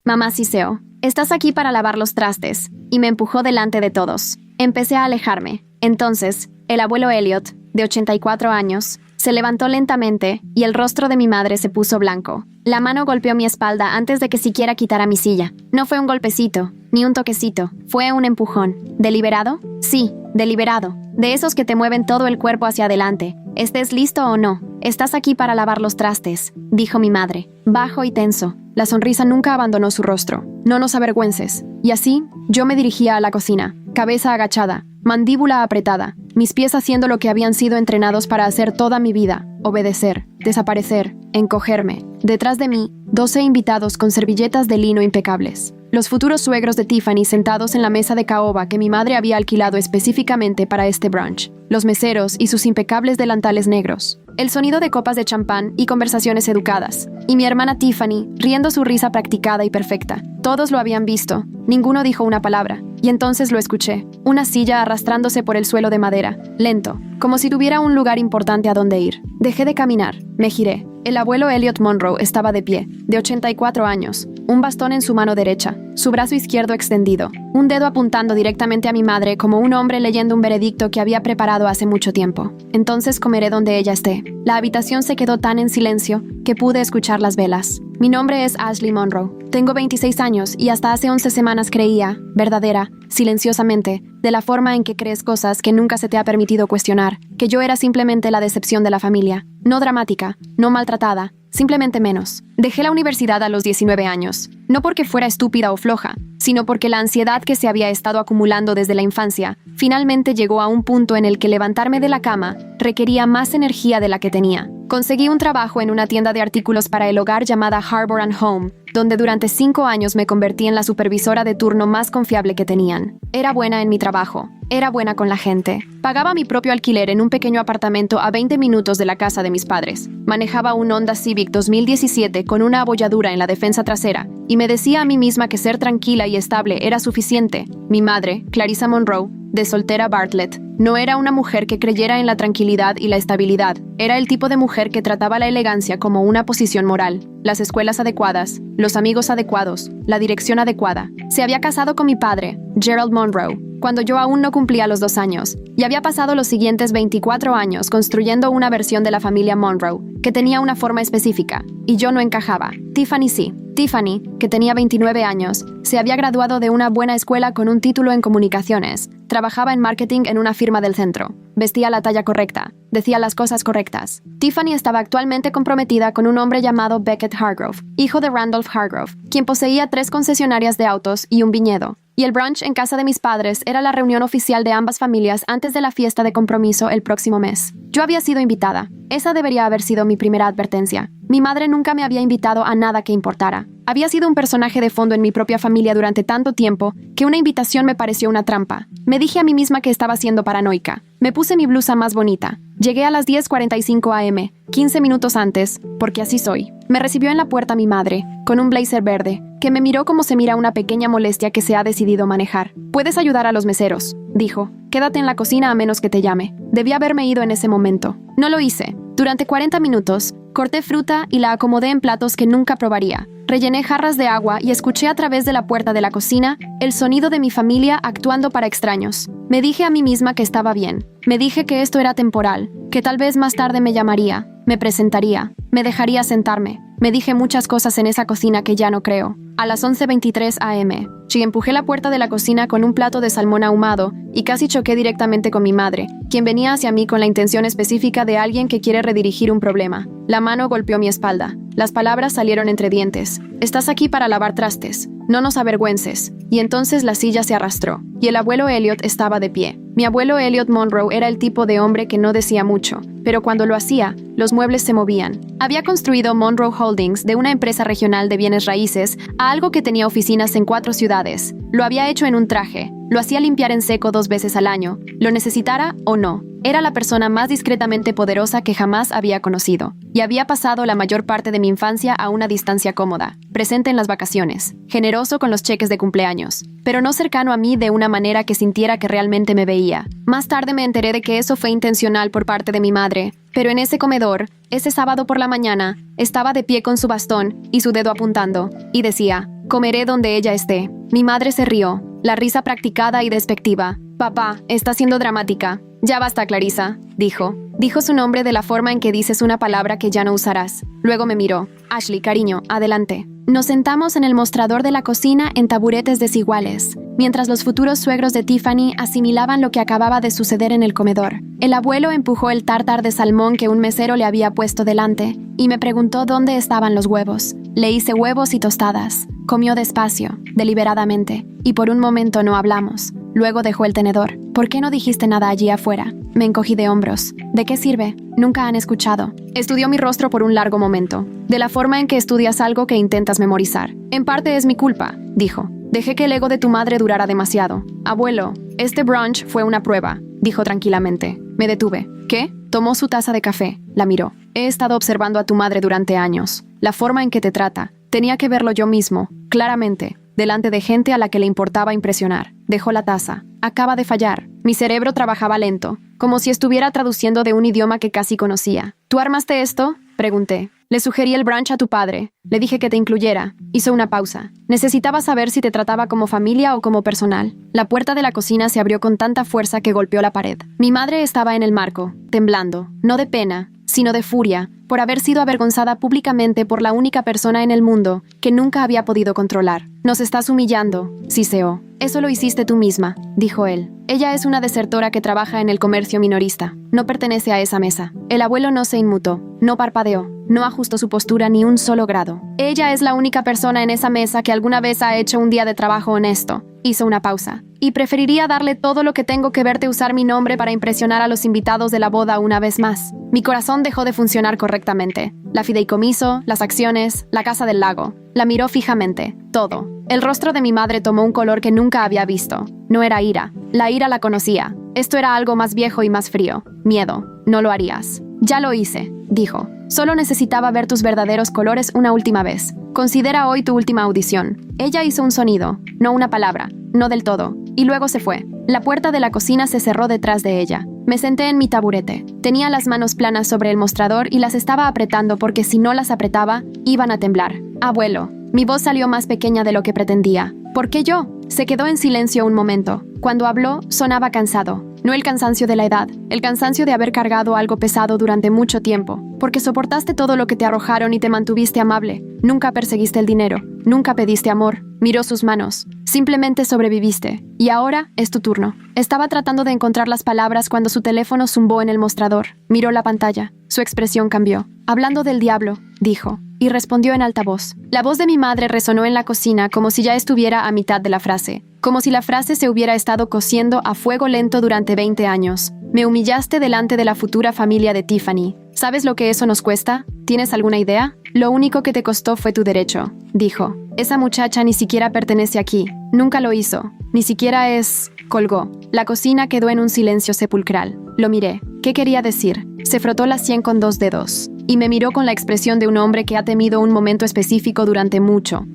Mamá Siseo, estás aquí para lavar los trastes, y me empujó delante de todos. Empecé a alejarme. Entonces, el abuelo Elliot, de 84 años, se levantó lentamente y el rostro de mi madre se puso blanco. La mano golpeó mi espalda antes de que siquiera quitara mi silla. No fue un golpecito, ni un toquecito, fue un empujón. ¿Deliberado? Sí, deliberado. De esos que te mueven todo el cuerpo hacia adelante. Estés listo o no, estás aquí para lavar los trastes, dijo mi madre, bajo y tenso. La sonrisa nunca abandonó su rostro. No nos avergüences. Y así, yo me dirigía a la cocina, cabeza agachada, mandíbula apretada, mis pies haciendo lo que habían sido entrenados para hacer toda mi vida: obedecer, desaparecer, encogerme. Detrás de mí, 12 invitados con servilletas de lino impecables. Los futuros suegros de Tiffany sentados en la mesa de caoba que mi madre había alquilado específicamente para este brunch. Los meseros y sus impecables delantales negros. El sonido de copas de champán y conversaciones educadas. Y mi hermana Tiffany, riendo su risa practicada y perfecta. Todos lo habían visto. Ninguno dijo una palabra. Y entonces lo escuché. Una silla arrastrándose por el suelo de madera, lento, como si tuviera un lugar importante a donde ir. Dejé de caminar. Me giré. El abuelo Elliot Monroe estaba de pie, de 84 años, un bastón en su mano derecha, su brazo izquierdo extendido, un dedo apuntando directamente a mi madre como un hombre leyendo un veredicto que había preparado hace mucho tiempo. Entonces comeré donde ella esté. La habitación se quedó tan en silencio que pude escuchar las velas. Mi nombre es Ashley Monroe. Tengo 26 años y hasta hace 11 semanas creía, verdadera, silenciosamente, de la forma en que crees cosas que nunca se te ha permitido cuestionar, que yo era simplemente la decepción de la familia. No dramática, no maltratada, simplemente menos. Dejé la universidad a los 19 años, no porque fuera estúpida o floja, sino porque la ansiedad que se había estado acumulando desde la infancia finalmente llegó a un punto en el que levantarme de la cama requería más energía de la que tenía. Conseguí un trabajo en una tienda de artículos para el hogar llamada Harbor & Home, donde durante 5 años me convertí en la supervisora de turno más confiable que tenían. Era buena en mi trabajo. Era buena con la gente. Pagaba mi propio alquiler en un pequeño apartamento a 20 minutos de la casa de mis padres. Manejaba un Honda Civic 2017 con una abolladura en la defensa trasera y me decía a mí misma que ser tranquila y estable era suficiente. Mi madre, Clarissa Monroe, de soltera Bartlett, no era una mujer que creyera en la tranquilidad y la estabilidad. Era el tipo de mujer que trataba la elegancia como una posición moral. Las escuelas adecuadas, los amigos adecuados, la dirección adecuada. Se había casado con mi padre, Gerald Monroe, cuando yo aún no cumplía los 2 años, y había pasado los siguientes 24 años construyendo una versión de la familia Monroe, que tenía una forma específica, y yo no encajaba. Tiffany sí. Tiffany, que tenía 29 años, se había graduado de una buena escuela con un título en comunicaciones, trabajaba en marketing en una firma del centro, vestía la talla correcta, decía las cosas correctas. Tiffany estaba actualmente comprometida con un hombre llamado Beckett Hargrove, hijo de Randolph Hargrove, quien poseía 3 concesionarias de autos y un viñedo. Y el brunch en casa de mis padres era la reunión oficial de ambas familias antes de la fiesta de compromiso el próximo mes. Yo había sido invitada. Esa debería haber sido mi primera advertencia. Mi madre nunca me había invitado a nada que importara. Había sido un personaje de fondo en mi propia familia durante tanto tiempo que una invitación me pareció una trampa. Me dije a mí misma que estaba siendo paranoica. Me puse mi blusa más bonita. Llegué a las 10:45 am, 15 minutos antes, porque así soy. Me recibió en la puerta mi madre, con un blazer verde, que me miró como se mira una pequeña molestia que se ha decidido manejar. «Puedes ayudar a los meseros», dijo. «Quédate en la cocina a menos que te llame». Debí haberme ido en ese momento. No lo hice. Durante 40 minutos, corté fruta y la acomodé en platos que nunca probaría. Rellené jarras de agua y escuché a través de la puerta de la cocina el sonido de mi familia actuando para extraños. Me dije a mí misma que estaba bien. Me dije que esto era temporal, que tal vez más tarde me llamaría, me presentaría, me dejaría sentarme. Me dije muchas cosas en esa cocina que ya no creo. A las 11:23 am, empujé la puerta de la cocina con un plato de salmón ahumado y casi choqué directamente con mi madre, quien venía hacia mí con la intención específica de alguien que quiere redirigir un problema. La mano golpeó mi espalda. Las palabras salieron entre dientes. «Estás aquí para lavar trastes. No nos avergüences». Y entonces la silla se arrastró, y el abuelo Elliot estaba de pie. Mi abuelo Elliot Monroe era el tipo de hombre que no decía mucho, pero cuando lo hacía, los muebles se movían. Había construido Monroe Holdings, de una empresa regional de bienes raíces, a algo que tenía oficinas en 4 ciudades. Lo había hecho en un traje. Lo hacía limpiar en seco 2 veces al año, lo necesitara o no. Era la persona más discretamente poderosa que jamás había conocido, y había pasado la mayor parte de mi infancia a una distancia cómoda, presente en las vacaciones, generoso con los cheques de cumpleaños, pero no cercano a mí de una manera que sintiera que realmente me veía. Más tarde me enteré de que eso fue intencional por parte de mi madre, pero en ese comedor, ese sábado por la mañana, estaba de pie con su bastón y su dedo apuntando, y decía: «Comeré donde ella esté». Mi madre se rió, la risa practicada y despectiva. «Papá, está siendo dramática». «Ya basta, Clarissa», dijo. Dijo su nombre de la forma en que dices una palabra que ya no usarás. Luego me miró. «Ashley, cariño, adelante». Nos sentamos en el mostrador de la cocina en taburetes desiguales, mientras los futuros suegros de Tiffany asimilaban lo que acababa de suceder en el comedor. El abuelo empujó el tártar de salmón que un mesero le había puesto delante y me preguntó dónde estaban los huevos. Le hice huevos y tostadas. Comió despacio, deliberadamente, y por un momento no hablamos. Luego dejó el tenedor. «¿Por qué no dijiste nada allí afuera?» Me encogí de hombros. «¿De qué sirve? Nunca han escuchado». Estudió mi rostro por un largo momento, de la forma en que estudias algo que intentas memorizar. «En parte es mi culpa», dijo. «Dejé que el ego de tu madre durara demasiado». «Abuelo, este brunch fue una prueba», dijo tranquilamente. Me detuve. «¿Qué?» Tomó su taza de café. La miró. «He estado observando a tu madre durante años. La forma en que te trata. Tenía que verlo yo mismo, claramente, delante de gente a la que le importaba impresionar». Dejó la taza. «Acaba de fallar». Mi cerebro trabajaba lento, como si estuviera traduciendo de un idioma que casi conocía. «¿Tú armaste esto?», pregunté. «Le sugerí el brunch a tu padre. Le dije que te incluyera». Hizo una pausa. Necesitaba saber si te trataba como familia o como personal. La puerta de la cocina se abrió con tanta fuerza que golpeó la pared. Mi madre estaba en el marco, temblando, no de pena, sino de furia, por haber sido avergonzada públicamente por la única persona en el mundo que nunca había podido controlar. «Nos estás humillando», siseó. «Eso lo hiciste tú misma», dijo él. «Ella es una desertora que trabaja en el comercio minorista. No pertenece a esa mesa». El abuelo no se inmutó, no parpadeó, no ajustó su postura ni un solo grado. «Ella es la única persona en esa mesa que alguna vez ha hecho un día de trabajo honesto». Hizo una pausa. «Y preferiría darle todo lo que tengo que verte usar mi nombre para impresionar a los invitados de la boda una vez más». Mi corazón dejó de funcionar correctamente. La fideicomiso, las acciones, la casa del lago. La miró fijamente. Todo. El rostro de mi madre tomó un color que nunca había visto. No era ira. La ira la conocía. Esto era algo más viejo y más frío. Miedo. «No lo harías». «Ya lo hice», dijo. «Solo necesitaba ver tus verdaderos colores una última vez. Considera hoy tu última audición». Ella hizo un sonido, no una palabra, no del todo, y luego se fue. La puerta de la cocina se cerró detrás de ella. Me senté en mi taburete. Tenía las manos planas sobre el mostrador y las estaba apretando porque si no las apretaba, iban a temblar. «Abuelo». Mi voz salió más pequeña de lo que pretendía. «¿Por qué yo?». Se quedó en silencio un momento. Cuando habló, sonaba cansado. No el cansancio de la edad, el cansancio de haber cargado algo pesado durante mucho tiempo, porque soportaste todo lo que te arrojaron y te mantuviste amable. Nunca perseguiste el dinero, nunca pediste amor. Miró sus manos. Simplemente sobreviviste. Y ahora es tu turno. Estaba tratando de encontrar las palabras cuando su teléfono zumbó en el mostrador. Miró la pantalla. Su expresión cambió. «Hablando del diablo», dijo, y respondió en alta voz. La voz de mi madre resonó en la cocina como si ya estuviera a mitad de la frase, como si la frase se hubiera estado cociendo a fuego lento durante 20 años. «Me humillaste delante de la futura familia de Tiffany. ¿Sabes lo que eso nos cuesta? ¿Tienes alguna idea? Lo único que te costó fue tu derecho», dijo. «Esa muchacha ni siquiera pertenece aquí. Nunca lo hizo. Ni siquiera es...». Colgó. La cocina quedó en un silencio sepulcral. Lo miré. ¿Qué quería decir? Se frotó la sien con 2 dedos. Y me miró con la expresión de un hombre que ha temido un momento específico durante mucho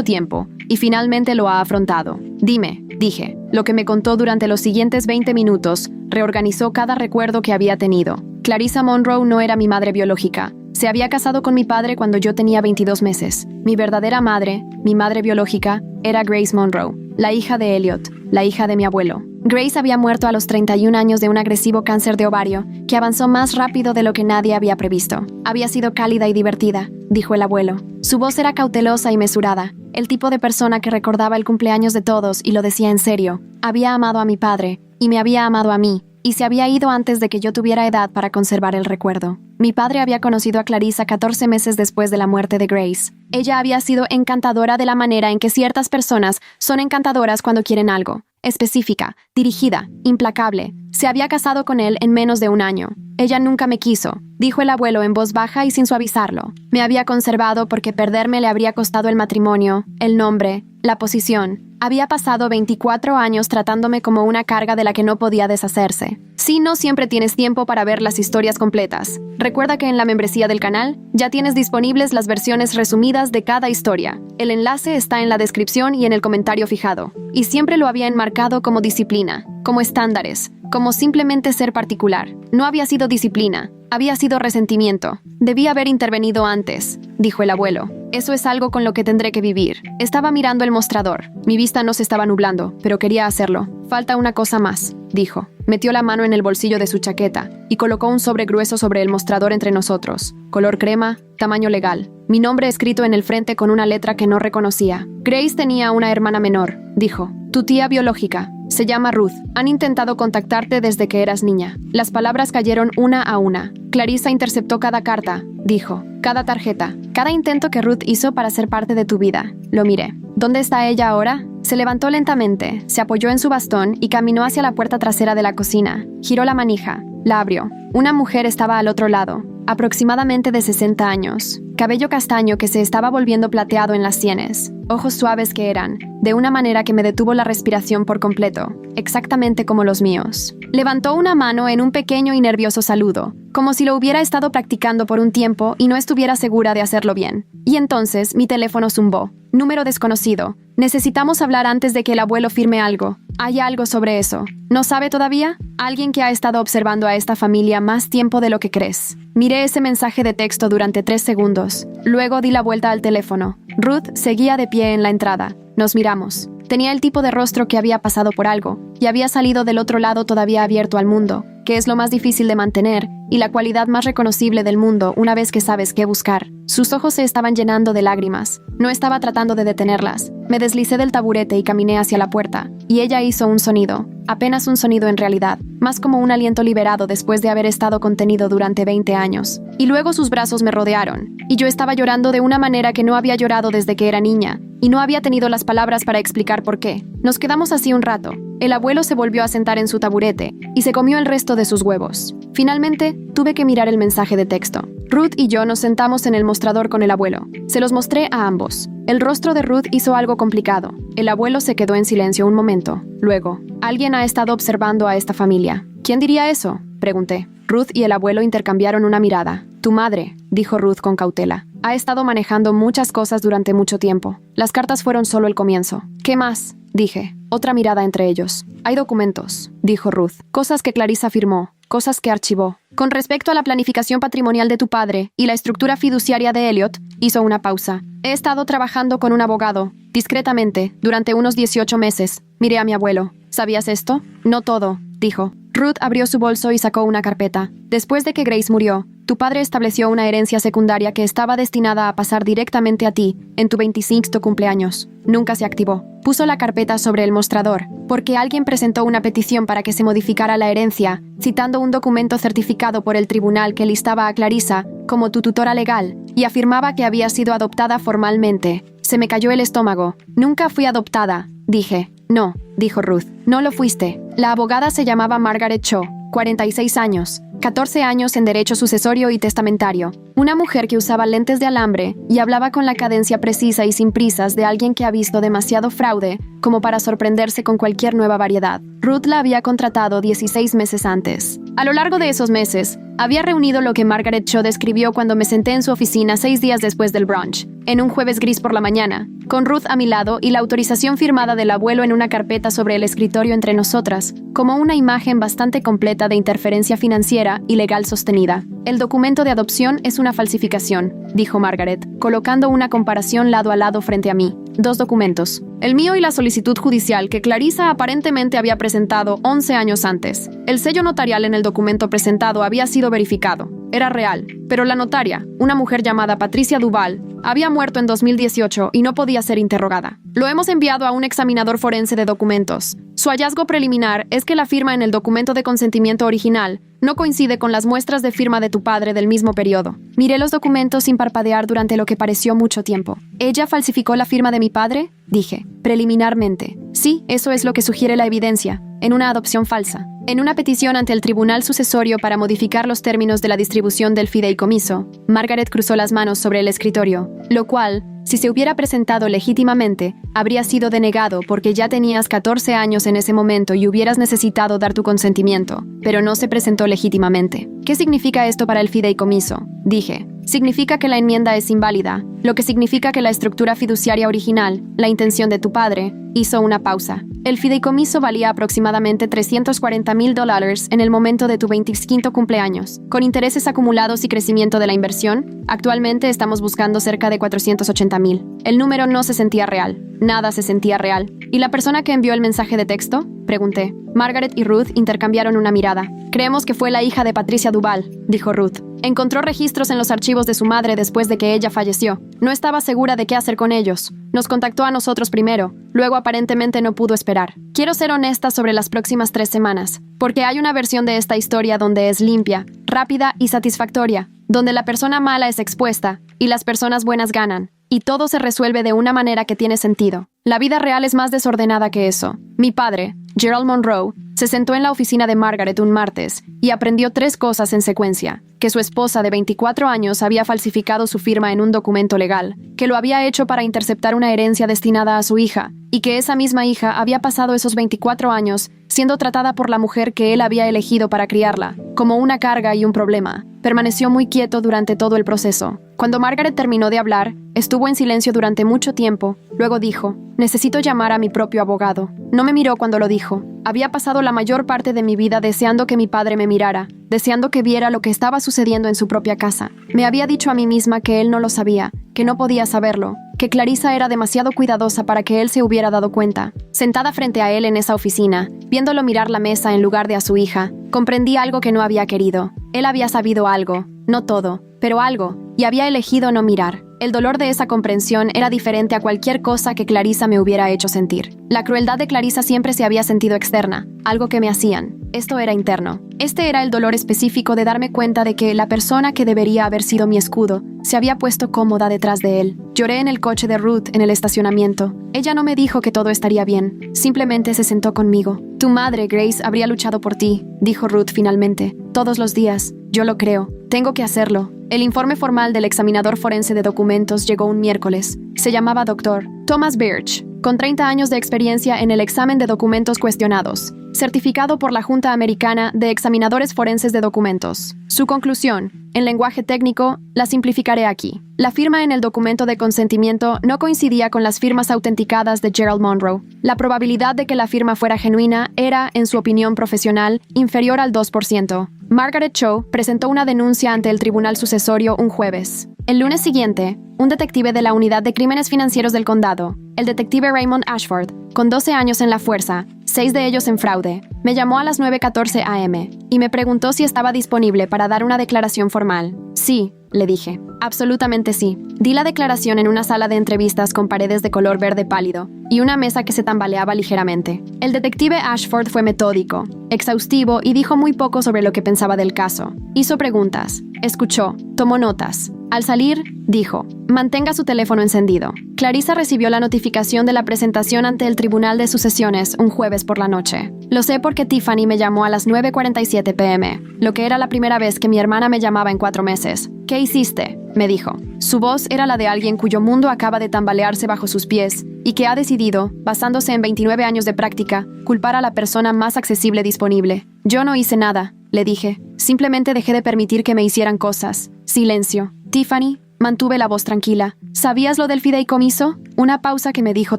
tiempo, y finalmente lo ha afrontado. «Dime», dije. Lo que me contó durante los siguientes 20 minutos reorganizó cada recuerdo que había tenido. Clarissa Monroe no era mi madre biológica. Se había casado con mi padre cuando yo tenía 22 meses. Mi verdadera madre, mi madre biológica, era Grace Monroe, la hija de Elliot, la hija de mi abuelo. Grace había muerto a los 31 años de un agresivo cáncer de ovario que avanzó más rápido de lo que nadie había previsto. Había sido cálida y divertida, dijo el abuelo. Su voz era cautelosa y mesurada, el tipo de persona que recordaba el cumpleaños de todos y lo decía en serio. Había amado a mi padre, y me había amado a mí, y se había ido antes de que yo tuviera edad para conservar el recuerdo. Mi padre había conocido a Clarissa 14 meses después de la muerte de Grace. Ella había sido encantadora de la manera en que ciertas personas son encantadoras cuando quieren algo. Específica, dirigida, implacable. Se había casado con él en menos de un año. «Ella nunca me quiso», dijo el abuelo en voz baja y sin suavizarlo. «Me había conservado porque perderme le habría costado el matrimonio, el nombre, la posición. Había pasado 24 años tratándome como una carga de la que no podía deshacerse. Si no siempre tienes tiempo para ver las historias completas, recuerda que en la membresía del canal ya tienes disponibles las versiones resumidas de cada historia. El enlace está en la descripción y en el comentario fijado. Y siempre lo había enmarcado como disciplina, como estándares, como simplemente ser particular. No había sido disciplina, había sido resentimiento. Debí haber intervenido antes, dijo el abuelo. Eso es algo con lo que tendré que vivir. Estaba mirando el mostrador. Mi vista no se estaba nublando, pero quería hacerlo. Falta una cosa más, dijo. Metió la mano en el bolsillo de su chaqueta y colocó un sobre grueso sobre el mostrador entre nosotros. Color crema, tamaño legal. Mi nombre escrito en el frente con una letra que no reconocía. Grace tenía una hermana menor, dijo. Tu tía biológica. Se llama Ruth. Han intentado contactarte desde que eras niña. Las palabras cayeron una a una. Clarissa interceptó cada carta, dijo. Cada tarjeta. Cada intento que Ruth hizo para ser parte de tu vida. Lo miré. ¿Dónde está ella ahora? Se levantó lentamente, se apoyó en su bastón y caminó hacia la puerta trasera de la cocina. Giró la manija. La abrió. Una mujer estaba al otro lado, aproximadamente de 60 años. Cabello castaño que se estaba volviendo plateado en las sienes. Ojos suaves que eran, de una manera que me detuvo la respiración por completo, exactamente como los míos. Levantó una mano en un pequeño y nervioso saludo, como si lo hubiera estado practicando por un tiempo y no estuviera segura de hacerlo bien. Y entonces mi teléfono zumbó. Número desconocido. Necesitamos hablar antes de que el abuelo firme algo. ¿Hay algo sobre eso? ¿No sabe todavía? Alguien que ha estado observando a esta familia más tiempo de lo que crees. Miré ese mensaje de texto durante 3 segundos. Luego di la vuelta al teléfono. Ruth seguía de pie en la entrada. Nos miramos. Tenía el tipo de rostro que había pasado por algo y había salido del otro lado todavía abierto al mundo, que es lo más difícil de mantener y la cualidad más reconocible del mundo una vez que sabes qué buscar. Sus ojos se estaban llenando de lágrimas. No estaba tratando de detenerlas. Me deslicé del taburete y caminé hacia la puerta, y ella hizo un sonido. Apenas un sonido en realidad, más como un aliento liberado después de haber estado contenido durante 20 años. Y luego sus brazos me rodearon, y yo estaba llorando de una manera que no había llorado desde que era niña, y no había tenido las palabras para explicar por qué. Nos quedamos así un rato. El abuelo se volvió a sentar en su taburete, y se comió el resto de sus huevos. Finalmente, tuve que mirar el mensaje de texto. Ruth y yo nos sentamos en el mostrador con el abuelo. Se los mostré a ambos. El rostro de Ruth hizo algo complicado. El abuelo se quedó en silencio un momento. Luego, alguien ha estado observando a esta familia. ¿Quién diría eso?, pregunté. Ruth y el abuelo intercambiaron una mirada. Tu madre, dijo Ruth con cautela. Ha estado manejando muchas cosas durante mucho tiempo. Las cartas fueron solo el comienzo. ¿Qué más?, dije. Otra mirada entre ellos. Hay documentos, dijo Ruth. Cosas que Clarissa firmó. Cosas que archivó. Con respecto a la planificación patrimonial de tu padre y la estructura fiduciaria de Elliot, hizo una pausa. He estado trabajando con un abogado, discretamente, durante unos 18 meses. Miré a mi abuelo. ¿Sabías esto? No todo, dijo. Ruth abrió su bolso y sacó una carpeta. Después de que Grace murió, tu padre estableció una herencia secundaria que estaba destinada a pasar directamente a ti en tu 25º cumpleaños. Nunca se activó. Puso la carpeta sobre el mostrador, porque alguien presentó una petición para que se modificara la herencia, citando un documento certificado por el tribunal que listaba a Clarissa como tu tutora legal y afirmaba que había sido adoptada formalmente. Se me cayó el estómago. Nunca fui adoptada, dije. No, dijo Ruth. No lo fuiste. La abogada se llamaba Margaret Cho, 46 años, 14 años en derecho sucesorio y testamentario. Una mujer que usaba lentes de alambre y hablaba con la cadencia precisa y sin prisas de alguien que ha visto demasiado fraude como para sorprenderse con cualquier nueva variedad. Ruth la había contratado 16 meses antes. A lo largo de esos meses, había reunido lo que Margaret Cho describió cuando me senté en su oficina 6 días después del brunch, en un jueves gris por la mañana, con Ruth a mi lado y la autorización firmada del abuelo en una carpeta sobre el escritorio entre nosotras, como una imagen bastante completa de interferencia financiera y legal sostenida. El documento de adopción es una falsificación, dijo Margaret, colocando una comparación lado a lado frente a mí. 2 documentos. El mío y la solicitud judicial que Clarissa aparentemente había presentado 11 años antes. El sello notarial en el documento presentado había sido verificado. Era real, pero la notaria, una mujer llamada Patricia Duval, había muerto en 2018 y no podía ser interrogada. Lo hemos enviado a un examinador forense de documentos. Su hallazgo preliminar es que la firma en el documento de consentimiento original no coincide con las muestras de firma de tu padre del mismo periodo. Miré los documentos sin parpadear durante lo que pareció mucho tiempo. ¿Ella falsificó la firma de mi padre?, dije, preliminarmente. Sí, eso es lo que sugiere la evidencia, en una adopción falsa. En una petición ante el tribunal sucesorio para modificar los términos de la distribución del fideicomiso, Margaret cruzó las manos sobre el escritorio, lo cual Si se hubiera presentado legítimamente, habría sido denegado porque ya tenías 14 años en ese momento y hubieras necesitado dar tu consentimiento, pero no se presentó legítimamente. ¿Qué significa esto para el fideicomiso? Dije. Significa que la enmienda es inválida, lo que significa que la estructura fiduciaria original, la intención de tu padre, hizo una pausa. El fideicomiso valía aproximadamente $340,000 en el momento de tu 25 cumpleaños. Con intereses acumulados y crecimiento de la inversión, actualmente estamos buscando cerca de $480,000. El número no se sentía real. Nada se sentía real. ¿Y la persona que envió el mensaje de texto? Pregunté. Margaret y Ruth intercambiaron una mirada. Creemos que fue la hija de Patricia Duval, dijo Ruth. Encontró registros en los archivos de su madre después de que ella falleció. No estaba segura de qué hacer con ellos. Nos contactó a nosotros primero, luego aparentemente no pudo esperar. Quiero ser honesta sobre las próximas 3 semanas, porque hay una versión de esta historia donde es limpia, rápida y satisfactoria, donde la persona mala es expuesta y las personas buenas ganan, y todo se resuelve de una manera que tiene sentido. La vida real es más desordenada que eso. Mi padre, Gerald Monroe, se sentó en la oficina de Margaret un martes y aprendió 3 cosas en secuencia: que su esposa de 24 años había falsificado su firma en un documento legal, que lo había hecho para interceptar una herencia destinada a su hija, y que esa misma hija había pasado esos 24 años siendo tratada por la mujer que él había elegido para criarla, como una carga y un problema. Permaneció muy quieto durante todo el proceso. Cuando Margaret terminó de hablar, estuvo en silencio durante mucho tiempo. Luego dijo: «Necesito llamar a mi propio abogado». No me miró cuando lo dijo. Había pasado la mayor parte de mi vida deseando que mi padre me mirara, deseando que viera lo que estaba sucediendo en su propia casa. Me había dicho a mí misma que él no lo sabía, que no podía saberlo, que Clarissa era demasiado cuidadosa para que él se hubiera dado cuenta. Sentada frente a él en esa oficina, viéndolo mirar la mesa en lugar de a su hija, comprendí algo que no había querido. Él había sabido algo, no todo, pero algo, y había elegido no mirar. El dolor de esa comprensión era diferente a cualquier cosa que Clarissa me hubiera hecho sentir. La crueldad de Clarissa siempre se había sentido externa, algo que me hacían. Esto era interno. Este era el dolor específico de darme cuenta de que la persona que debería haber sido mi escudo se había puesto cómoda detrás de él. Lloré en el coche de Ruth en el estacionamiento. Ella no me dijo que todo estaría bien, simplemente se sentó conmigo. «Tu madre, Grace, habría luchado por ti», dijo Ruth finalmente. «Todos los días. Yo lo creo. Tengo que hacerlo». El informe formal del examinador forense de documentos llegó un miércoles. Se llamaba Dr. Thomas Birch, con 30 años de experiencia en el examen de documentos cuestionados, certificado por la Junta Americana de Examinadores Forenses de Documentos. Su conclusión, en lenguaje técnico, la simplificaré aquí. La firma en el documento de consentimiento no coincidía con las firmas autenticadas de Gerald Monroe. La probabilidad de que la firma fuera genuina era, en su opinión profesional, inferior al 2%. Margaret Cho presentó una denuncia ante el Tribunal Sucesorio un jueves. El lunes siguiente, un detective de la Unidad de Crímenes Financieros del Condado, el detective Raymond Ashford, con 12 años en la fuerza, 6 de ellos en fraude, me llamó a las 9:14 a.m. y me preguntó si estaba disponible para dar una declaración formal. Sí, le dije. Absolutamente sí. Di la declaración en una sala de entrevistas con paredes de color verde pálido y una mesa que se tambaleaba ligeramente. El detective Ashford fue metódico, exhaustivo y dijo muy poco sobre lo que pensaba del caso. Hizo preguntas, escuchó, tomó notas. Al salir, dijo: «Mantenga su teléfono encendido». Clarissa recibió la notificación de la presentación ante el Tribunal de Sucesiones un jueves por la noche. Lo sé porque Tiffany me llamó a las 9:47 p.m., lo que era la primera vez que mi hermana me llamaba en 4 meses. «¿Qué hiciste?», me dijo. Su voz era la de alguien cuyo mundo acaba de tambalearse bajo sus pies y que ha decidido, basándose en 29 años de práctica, culpar a la persona más accesible disponible. «Yo no hice nada», le dije. «Simplemente dejé de permitir que me hicieran cosas». Silencio. «Tiffany», mantuve la voz tranquila. «¿Sabías lo del fideicomiso?». Una pausa que me dijo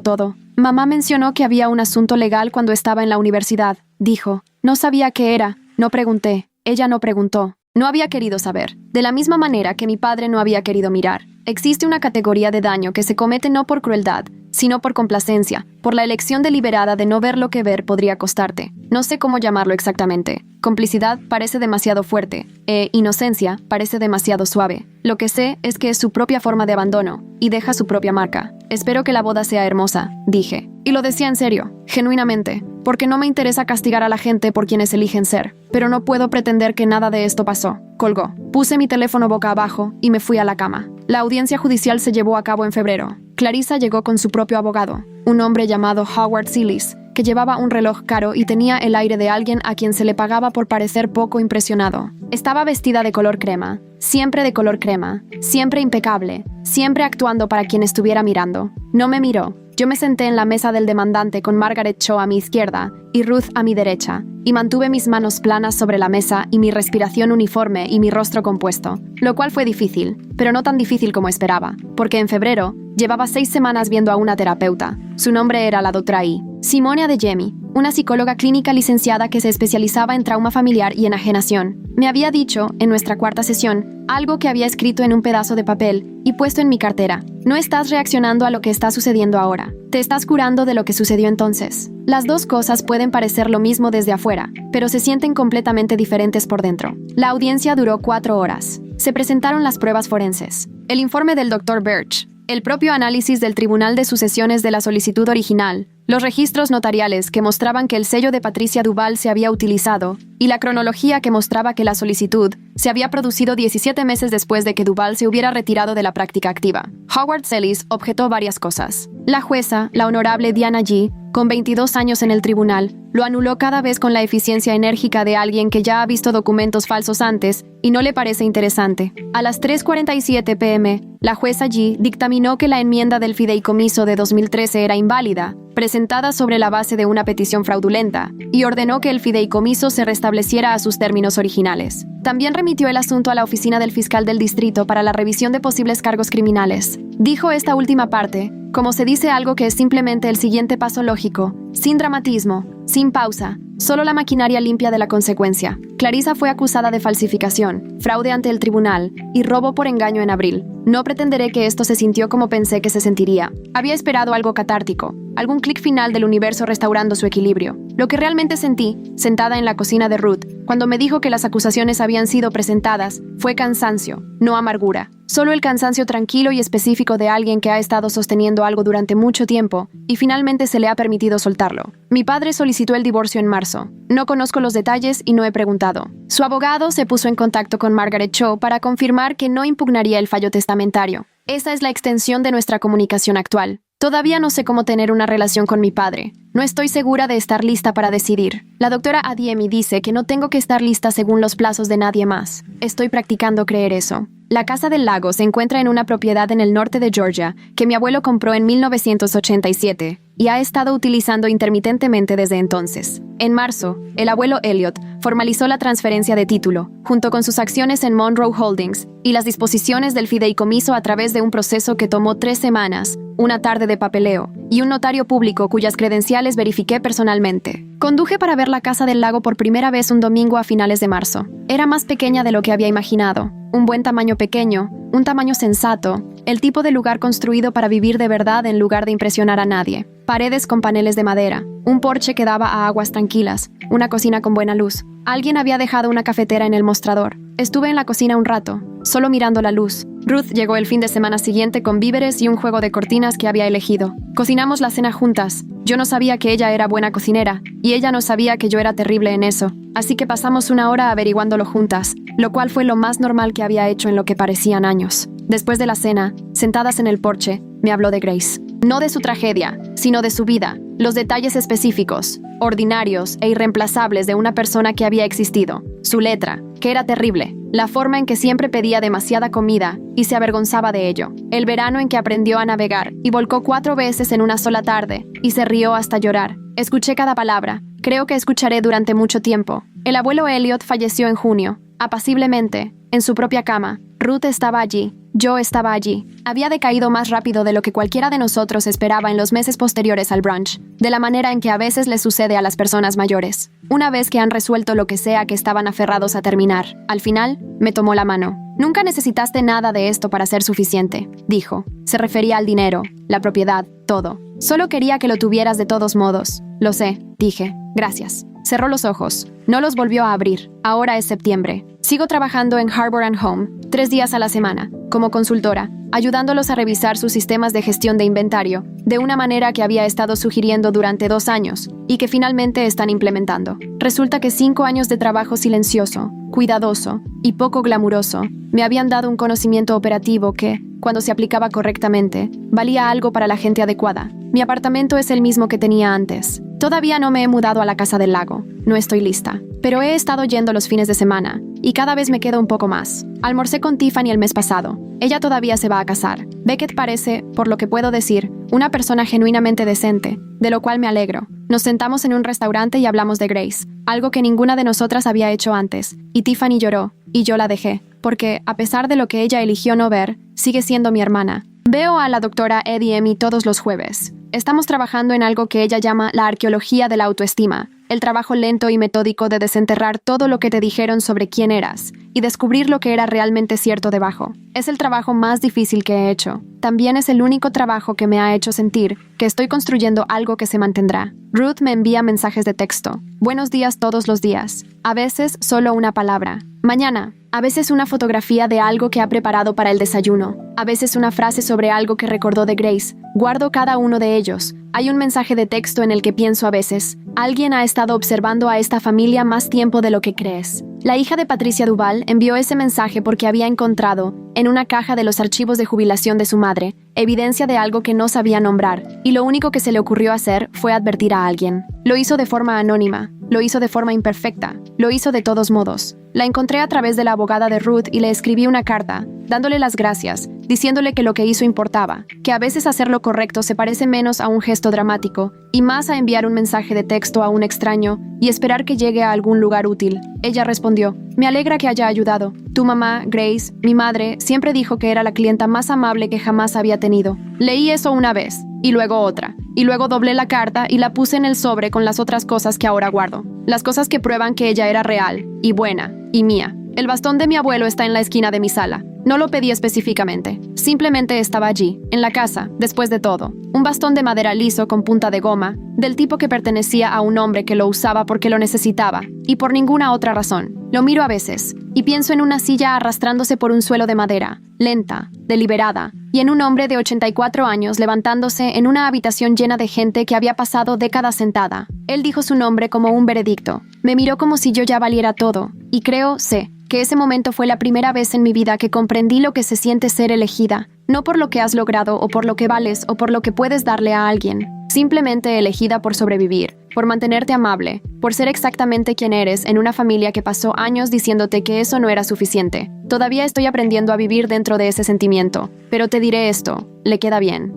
todo. «Mamá mencionó que había un asunto legal cuando estaba en la universidad», dijo. «No sabía qué era». No pregunté. Ella no preguntó. No había querido saber. De la misma manera que mi padre no había querido mirar. Existe una categoría de daño que se comete no por crueldad, sino por complacencia, por la elección deliberada de no ver lo que ver podría costarte. No sé cómo llamarlo exactamente. Complicidad parece demasiado fuerte, inocencia parece demasiado suave. Lo que sé es que es su propia forma de abandono, y deja su propia marca. «Espero que la boda sea hermosa», dije. Y lo decía en serio, genuinamente, porque no me interesa castigar a la gente por quienes eligen ser. Pero no puedo pretender que nada de esto pasó. Colgó. Puse mi teléfono boca abajo y me fui a la cama. La audiencia judicial se llevó a cabo en febrero. Clarissa llegó con su propio abogado, un hombre llamado Howard Sillis, que llevaba un reloj caro y tenía el aire de alguien a quien se le pagaba por parecer poco impresionado. Estaba vestida de color crema, siempre de color crema, siempre impecable, siempre actuando para quien estuviera mirando. No me miró. Yo me senté en la mesa del demandante con Margaret Cho a mi izquierda y Ruth a mi derecha, y mantuve mis manos planas sobre la mesa y mi respiración uniforme y mi rostro compuesto, lo cual fue difícil, pero no tan difícil como esperaba, porque en febrero llevaba 6 semanas viendo a una terapeuta. Su nombre era la doctora Simone Adeyemi, una psicóloga clínica licenciada que se especializaba en trauma familiar y enajenación. Me había dicho, en nuestra cuarta sesión, algo que había escrito en un pedazo de papel y puesto en mi cartera. No estás reaccionando a lo que está sucediendo ahora. Te estás curando de lo que sucedió entonces. Las dos cosas pueden parecer lo mismo desde afuera, pero se sienten completamente diferentes por dentro. La audiencia duró 4 horas. Se presentaron las pruebas forenses, el informe del Dr. Birch, el propio análisis del tribunal de sucesiones de la solicitud original, los registros notariales que mostraban que el sello de Patricia Duval se había utilizado y la cronología que mostraba que la solicitud se había producido 17 meses después de que Duval se hubiera retirado de la práctica activa. Howard Sellis objetó varias cosas. La jueza, la honorable Diana G., con 22 años en el tribunal, lo anuló cada vez con la eficiencia enérgica de alguien que ya ha visto documentos falsos antes y no le parece interesante. A las 3:47 p.m., la jueza G. dictaminó que la enmienda del fideicomiso de 2013 era inválida, presentada sobre la base de una petición fraudulenta, y ordenó que el fideicomiso se restableciera a sus términos originales. También remitió el asunto a la oficina del fiscal del distrito para la revisión de posibles cargos criminales. Dijo esta última parte, como se dice algo que es simplemente el siguiente paso lógico, sin dramatismo, sin pausa, solo la maquinaria limpia de la consecuencia. Clarissa fue acusada de falsificación, fraude ante el tribunal y robo por engaño en abril. No pretenderé que esto se sintió como pensé que se sentiría. Había esperado algo catártico, algún clic final del universo restaurando su equilibrio. Lo que realmente sentí, sentada en la cocina de Ruth, cuando me dijo que las acusaciones habían sido presentadas, fue cansancio, no amargura. Solo el cansancio tranquilo y específico de alguien que ha estado sosteniendo algo durante mucho tiempo y finalmente se le ha permitido soltarlo. Mi padre solicitó el divorcio en marzo. No conozco los detalles y no he preguntado. Su abogado se puso en contacto con Margaret Cho para confirmar que no impugnaría el fallo testamentario. Esa es la extensión de nuestra comunicación actual. Todavía no sé cómo tener una relación con mi padre. No estoy segura de estar lista para decidir. La doctora Adeyemi dice que no tengo que estar lista según los plazos de nadie más. Estoy practicando creer eso. La Casa del Lago se encuentra en una propiedad en el norte de Georgia que mi abuelo compró en 1987 y ha estado utilizando intermitentemente desde entonces. En marzo, el abuelo Elliot formalizó la transferencia de título, junto con sus acciones en Monroe Holdings y las disposiciones del fideicomiso a través de un proceso que tomó 3 semanas, una tarde de papeleo y un notario público cuyas credenciales verifiqué personalmente. Conduje para ver la Casa del Lago por primera vez un domingo a finales de marzo. Era más pequeña de lo que había imaginado. Un buen tamaño pequeño, un tamaño sensato, el tipo de lugar construido para vivir de verdad en lugar de impresionar a nadie. Paredes con paneles de madera, un porche que daba a aguas tranquilas, una cocina con buena luz. Alguien había dejado una cafetera en el mostrador. Estuve en la cocina un rato, solo mirando la luz. Ruth llegó el fin de semana siguiente con víveres y un juego de cortinas que había elegido. Cocinamos la cena juntas. Yo no sabía que ella era buena cocinera, y ella no sabía que yo era terrible en eso. Así que pasamos 1 hora averiguándolo juntas, lo cual fue lo más normal que había hecho en lo que parecían años. Después de la cena, sentadas en el porche, me habló de Grace. No de su tragedia, sino de su vida, los detalles específicos, ordinarios e irreemplazables de una persona que había existido. Su letra, que era terrible, la forma en que siempre pedía demasiada comida y se avergonzaba de ello, el verano en que aprendió a navegar y volcó 4 veces en una sola tarde y se rió hasta llorar. Escuché cada palabra, creo que escucharé durante mucho tiempo. El abuelo Elliot falleció en junio, apaciblemente, en su propia cama. Ruth estaba allí. Yo estaba allí. Había decaído más rápido de lo que cualquiera de nosotros esperaba en los meses posteriores al brunch, de la manera en que a veces les sucede a las personas mayores. Una vez que han resuelto lo que sea que estaban aferrados a terminar, al final, me tomó la mano. Nunca necesitaste nada de esto para ser suficiente, dijo. Se refería al dinero, la propiedad, todo. Solo quería que lo tuvieras de todos modos. Lo sé, dije. Gracias. Cerró los ojos. No los volvió a abrir. Ahora es septiembre. Sigo trabajando en Harbor & Home, 3 días a la semana, como consultora, ayudándolos a revisar sus sistemas de gestión de inventario, de una manera que había estado sugiriendo durante 2 años, y que finalmente están implementando. Resulta que 5 años de trabajo silencioso, cuidadoso y poco glamuroso me habían dado un conocimiento operativo que, cuando se aplicaba correctamente, valía algo para la gente adecuada. Mi apartamento es el mismo que tenía antes. Todavía no me he mudado a la casa del lago. No estoy lista. Pero he estado yendo los fines de semana, y cada vez me quedo un poco más. Almorcé con Tiffany el mes pasado. Ella todavía se va a casar. Beckett parece, por lo que puedo decir, una persona genuinamente decente, de lo cual me alegro. Nos sentamos en un restaurante y hablamos de Grace, algo que ninguna de nosotras había hecho antes, y Tiffany lloró, y yo la dejé, porque, a pesar de lo que ella eligió no ver, sigue siendo mi hermana. Veo a la doctora Eddie Emmy todos los jueves. Estamos trabajando en algo que ella llama la arqueología de la autoestima, el trabajo lento y metódico de desenterrar todo lo que te dijeron sobre quién eras y descubrir lo que era realmente cierto debajo. Es el trabajo más difícil que he hecho. También es el único trabajo que me ha hecho sentir que estoy construyendo algo que se mantendrá. Ruth me envía mensajes de texto. Buenos días todos los días. A veces solo una palabra. Mañana. A veces una fotografía de algo que ha preparado para el desayuno. A veces una frase sobre algo que recordó de Grace. Guardo cada uno de ellos. Hay un mensaje de texto en el que pienso a veces: alguien ha estado observando a esta familia más tiempo de lo que crees. La hija de Patricia Duval envió ese mensaje porque había encontrado, en una caja de los archivos de jubilación de su madre, evidencia de algo que no sabía nombrar, y lo único que se le ocurrió hacer fue advertir a alguien. Lo hizo de forma anónima, lo hizo de forma imperfecta, lo hizo de todos modos. La encontré a través de la abogada de Ruth y le escribí una carta, dándole las gracias, diciéndole que lo que hizo importaba, que a veces hacer lo correcto se parece menos a un gesto dramático y más a enviar un mensaje de texto a un extraño y esperar que llegue a algún lugar útil. Ella respondió: me alegra que haya ayudado. Tu mamá, Grace, mi madre, siempre dijo que era la clienta más amable que jamás había tenido. Leí eso una vez, y luego otra, y luego doblé la carta y la puse en el sobre con las otras cosas que ahora guardo. Las cosas que prueban que ella era real, y buena, y mía. El bastón de mi abuelo está en la esquina de mi sala. No lo pedí específicamente. Simplemente estaba allí, en la casa, después de todo. Un bastón de madera liso con punta de goma, del tipo que pertenecía a un hombre que lo usaba porque lo necesitaba, y por ninguna otra razón. Lo miro a veces, y pienso en una silla arrastrándose por un suelo de madera, lenta, deliberada, y en un hombre de 84 años levantándose en una habitación llena de gente que había pasado décadas sentada. Él dijo su nombre como un veredicto. Me miró como si yo ya valiera todo, y sé que ese momento fue la primera vez en mi vida que comprendí lo que se siente ser elegida, no por lo que has logrado o por lo que vales o por lo que puedes darle a alguien, simplemente elegida por sobrevivir, por mantenerte amable, por ser exactamente quien eres en una familia que pasó años diciéndote que eso no era suficiente. Todavía estoy aprendiendo a vivir dentro de ese sentimiento, pero te diré esto: le queda bien.